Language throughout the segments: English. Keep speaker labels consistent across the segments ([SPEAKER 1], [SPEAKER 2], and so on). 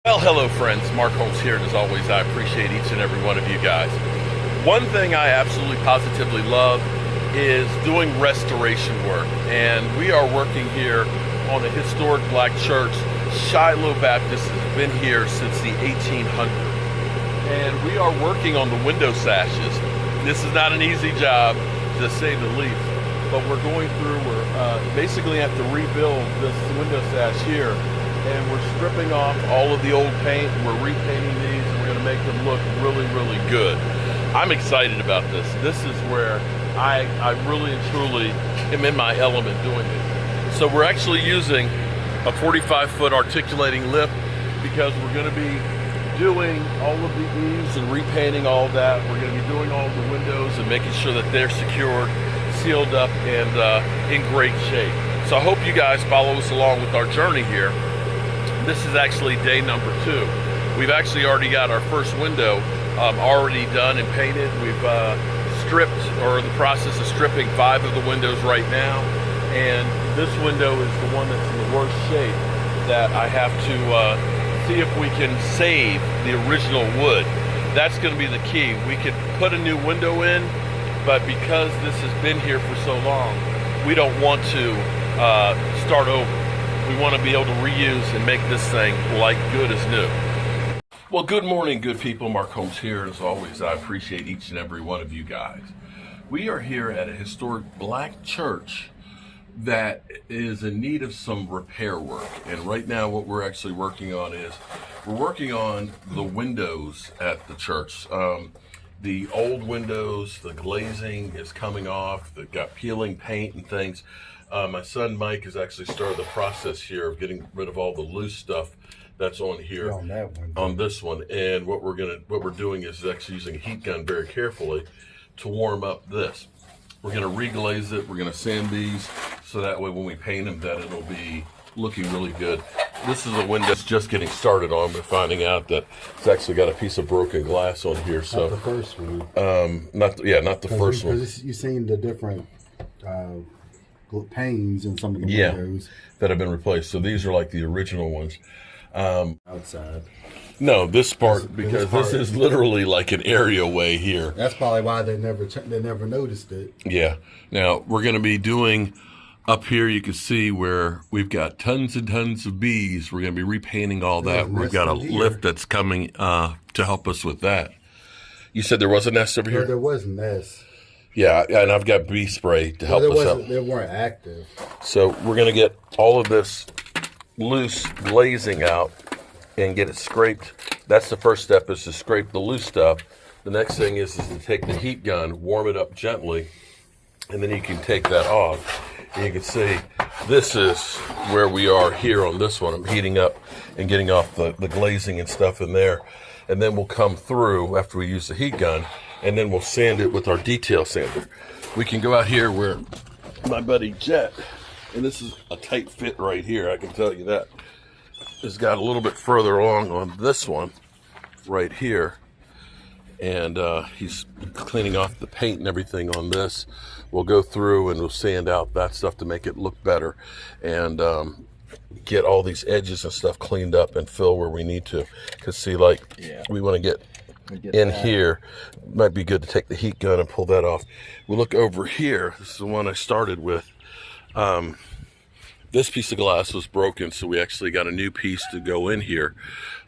[SPEAKER 1] Well, hello friends, Mark Holmes here, and as always, I appreciate each and every one of you guys. One thing I absolutely positively love is doing restoration work, and we are working here on a historic black church. Shiloh Baptist has been here since the 1800s, and we are working on the window sashes. This is not an easy job, to say the least, but we're basically have to rebuild this window sash here. And we're stripping off all of the old paint, and we're repainting these, and we're going to make them look really, really good. I'm excited about this. This is where I really and truly am in my element doing this. So we're actually using a 45-foot articulating lift because we're going to be doing all of the eaves and repainting all that. We're going to be doing all the windows and making sure that they're secured, sealed up, and in great shape. So I hope you guys follow us along with our journey here. This is actually day number 2. We've actually already got our first window already done and painted. We've stripped, or in the process of stripping, 5 of the windows right now. And this window is the one that's in the worst shape that I have to see if we can save the original wood. That's going to be the key. We could put a new window in, but because this has been here for so long, we don't want to start over. We want to be able to reuse and make this thing like good as new. Well, good morning, good people. Mark Holmes here. And as always, I appreciate each and every one of you guys. We are here at a historic black church that is in need of some repair work. And right now what we're actually working on is we're working on the windows at the church. The old windows, the glazing is coming off. They've got peeling paint and things. My son Mike has actually started the process here of getting rid of all the loose stuff that's on here,
[SPEAKER 2] on that one,
[SPEAKER 1] on this one. And what we're doing is actually using a heat gun very carefully to warm up this. We're going to reglaze it. We're going to sand these so that way when we paint them, that it'll be looking really good. This is a window that's just getting started on. We're finding out that it's actually got a piece of broken glass on here. So
[SPEAKER 2] not the first one.
[SPEAKER 1] Not the first one.
[SPEAKER 2] You've seen the different panes in some of the windows
[SPEAKER 1] that have been replaced. So these are like the original ones.
[SPEAKER 2] Outside.
[SPEAKER 1] No, this part, because this is literally like an areaway here.
[SPEAKER 2] That's probably why they never noticed it.
[SPEAKER 1] Yeah. Now we're going to be doing up here. You can see where we've got tons and tons of bees. We're going to be repainting all that. We've got a lift that's coming to help us with that. You said there was a nest over here?
[SPEAKER 2] No, there was a nest.
[SPEAKER 1] Yeah, and I've got bee spray to help us out.
[SPEAKER 2] They weren't active.
[SPEAKER 1] So we're going to get all of this loose glazing out and get it scraped. That's the first step, is to scrape the loose stuff. The next thing is to take the heat gun, warm it up gently, and then you can take that off. And you can see this is where we are here on this one. I'm heating up and getting off the glazing and stuff in there. And then we'll come through after we use the heat gun, and then we'll sand it with our detail sander. We can go out here where my buddy Jet, and this is a tight fit right here, I can tell you that, has got a little bit further along on this one right here. And he's cleaning off the paint and everything on this. We'll go through and we'll sand out that stuff to make it look better, and get all these edges and stuff cleaned up and fill where we need to. Because see, like, we want to get in that. Here, it might be good to take the heat gun and pull that off. We'll look over here. This is the one I started with. This piece of glass was broken, so we actually got a new piece to go in here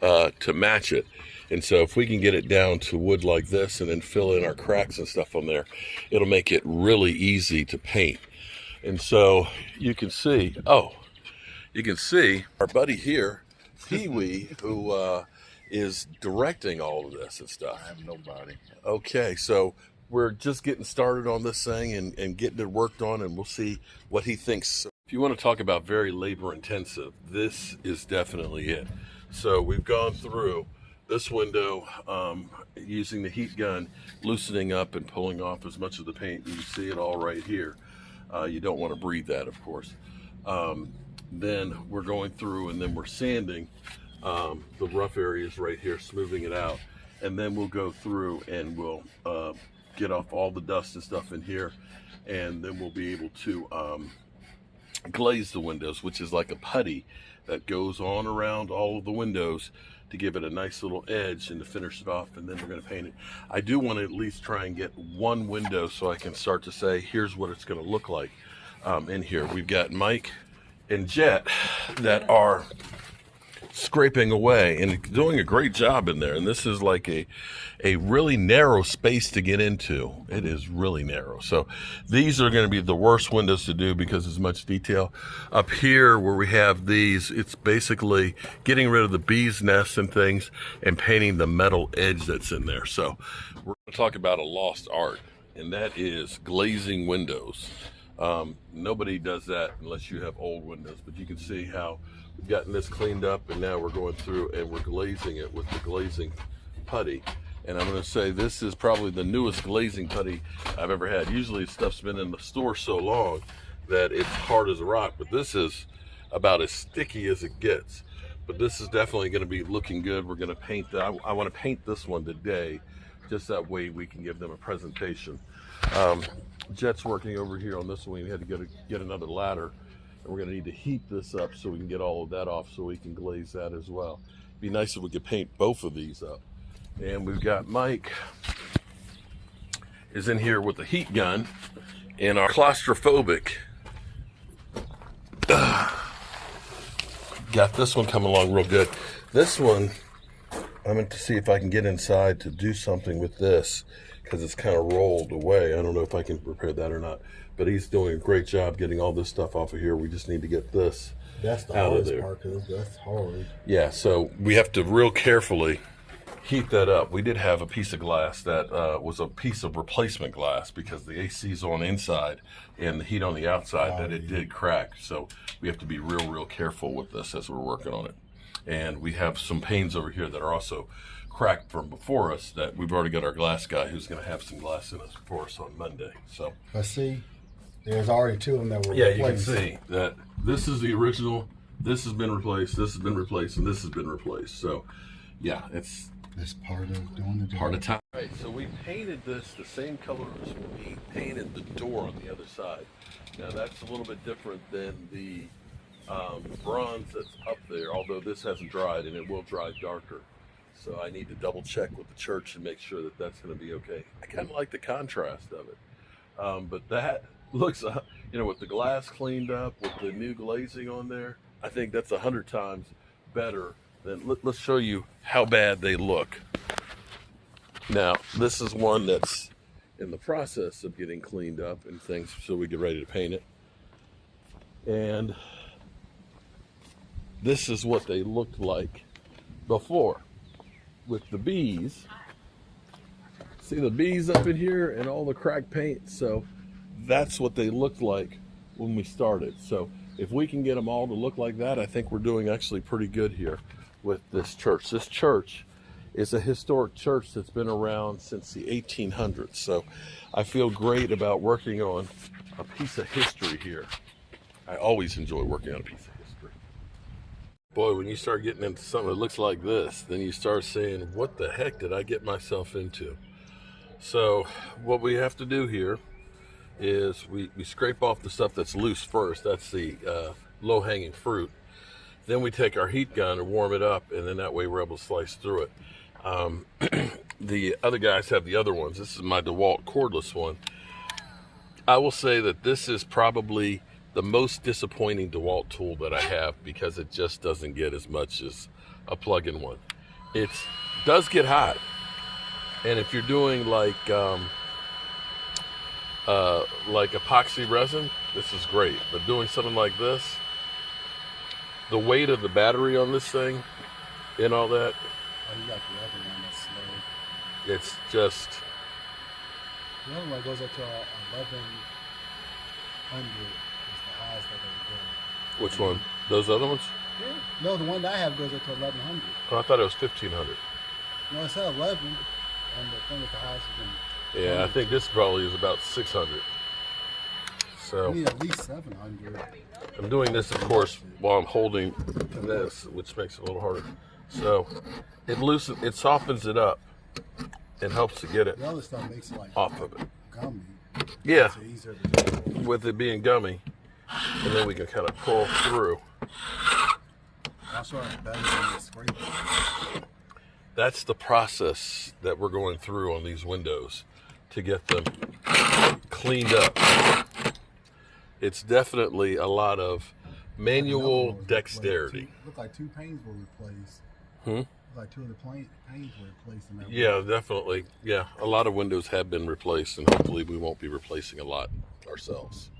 [SPEAKER 1] to match it. And so if we can get it down to wood like this and then fill in our cracks and stuff on there, it'll make it really easy to paint. And so you can see, our buddy here, Pee-wee, who is directing all of this and stuff.
[SPEAKER 2] I have nobody.
[SPEAKER 1] Okay, so we're just getting started on this thing and getting it worked on, and we'll see what he thinks. If you want to talk about very labor intensive, this is definitely it. So we've gone through this window using the heat gun, loosening up and pulling off as much of the paint. You can see it all right here. You don't want to breathe that, of course. Then we're going through and then we're sanding the rough areas right here, smoothing it out. And then we'll go through and we'll get off all the dust and stuff in here. And then we'll be able to glaze the windows, which is like a putty that goes on around all of the windows to give it a nice little edge and to finish it off, and then we're going to paint it. I do want to at least try and get one window so I can start to say, here's what it's going to look like in here. We've got Mike and Jet that are scraping away and doing a great job in there. And this is like a really narrow space to get into. It is really narrow. So these are going to be the worst windows to do because there's much detail. Up here where we have these, it's basically getting rid of the bees' nests and things and painting the metal edge that's in there. So we're going to talk about a lost art, and that is glazing windows. Nobody does that unless you have old windows, but you can see how we've gotten this cleaned up, and now we're going through and we're glazing it with the glazing putty. And I'm going to say this is probably the newest glazing putty I've ever had. Usually stuff's been in the store so long that it's hard as a rock, but this is about as sticky as it gets. But this is definitely going to be looking good. We're going to paint that. I want to paint this one today, just that way we can give them a presentation. Jet's working over here on this one. We had to get another ladder, and we're going to need to heat this up so we can get all of that off so we can glaze that as well. It'd be nice if we could paint both of these up. And we've got Mike is in here with the heat gun and our claustrophobic. Got this one coming along real good. This one, I'm going to see if I can get inside to do something with this because it's kind of rolled away. I don't know if I can repair that or not, but he's doing a great job getting all this stuff off of here. We just need to get this
[SPEAKER 2] That's the
[SPEAKER 1] out of
[SPEAKER 2] hardest
[SPEAKER 1] there.
[SPEAKER 2] part, 'cause that's hard.
[SPEAKER 1] Yeah, so we have to real carefully heat that up. We did have a piece of glass that was a piece of replacement glass because the AC's on inside and the heat on the outside that it did crack. So we have to be real careful with this as we're working on it. And we have some panes over here that are also cracked from before us that we've already got our glass guy who's going to have some glass in us for us on Monday. So
[SPEAKER 2] But see, there's already two of them that were
[SPEAKER 1] yeah, you can
[SPEAKER 2] replaced.
[SPEAKER 1] see that this is the original. This has been replaced. This has been replaced, and this has been replaced. So yeah, it's
[SPEAKER 2] That's part of doing the job.
[SPEAKER 1] part of time. Right, so we painted this the same color as we painted the door on the other side. Now that's a little bit different than the bronze that's up there, although this hasn't dried and it will dry darker. So I need to double check with the church and make sure that that's going to be okay. I kind of like the contrast of it. But that looks, with the glass cleaned up, with the new glazing on there, I think that's 100 times better. Then let's show you how bad they look. Now, this is one that's in the process of getting cleaned up and things so we get ready to paint it. And this is what they looked like before with the bees. See the bees up in here and all the cracked paint? So that's what they looked like when we started. So if we can get them all to look like that, I think we're doing actually pretty good here with this church. This church is a historic church that's been around since the 1800s. So I feel great about working on a piece of history here. I always enjoy working on a piece of history. Boy, when you start getting into something that looks like this, then you start saying, what the heck did I get myself into? So what we have to do here is we scrape off the stuff that's loose first. That's the low-hanging fruit. Then we take our heat gun and warm it up, and then that way we're able to slice through it. The other guys have the other ones. This is my DeWalt cordless one. I will say that this is probably the most disappointing DeWalt tool that I have because it just doesn't get as much as a plug-in one. It does get hot, and if you're doing like epoxy resin, this is great. But doing something like this, the weight of the battery on this thing and all that,
[SPEAKER 2] Oh, you got the other one that's slow.
[SPEAKER 1] it's just,
[SPEAKER 2] The other one goes up to 1100 is the highest that they go.
[SPEAKER 1] which one? Those other ones?
[SPEAKER 2] No, the one that I have goes up to 1100.
[SPEAKER 1] Oh, I thought it was 1500.
[SPEAKER 2] No, it said 11, and the thing with the highest you
[SPEAKER 1] Yeah, I think this probably is about 600.
[SPEAKER 2] can.
[SPEAKER 1] So
[SPEAKER 2] You need at least 700.
[SPEAKER 1] I'm doing this, of course, while I'm holding this, which makes it a little harder. So it softens it up and helps to get it
[SPEAKER 2] The other stuff makes it like
[SPEAKER 1] off of it.
[SPEAKER 2] gummy.
[SPEAKER 1] Yeah,
[SPEAKER 2] It's easier to do.
[SPEAKER 1] with it being gummy, and then we can kind of pull through.
[SPEAKER 2] I That's right. Better than the scraper.
[SPEAKER 1] That's the process that we're going through on these windows to get them cleaned up. It's definitely a lot of manual dexterity.
[SPEAKER 2] Look like 2 panes were replaced.
[SPEAKER 1] Hmm?
[SPEAKER 2] Like 2 of the panes were replaced in that.
[SPEAKER 1] Yeah,
[SPEAKER 2] window.
[SPEAKER 1] definitely. Yeah, a lot of windows have been replaced, and hopefully we won't be replacing a lot ourselves.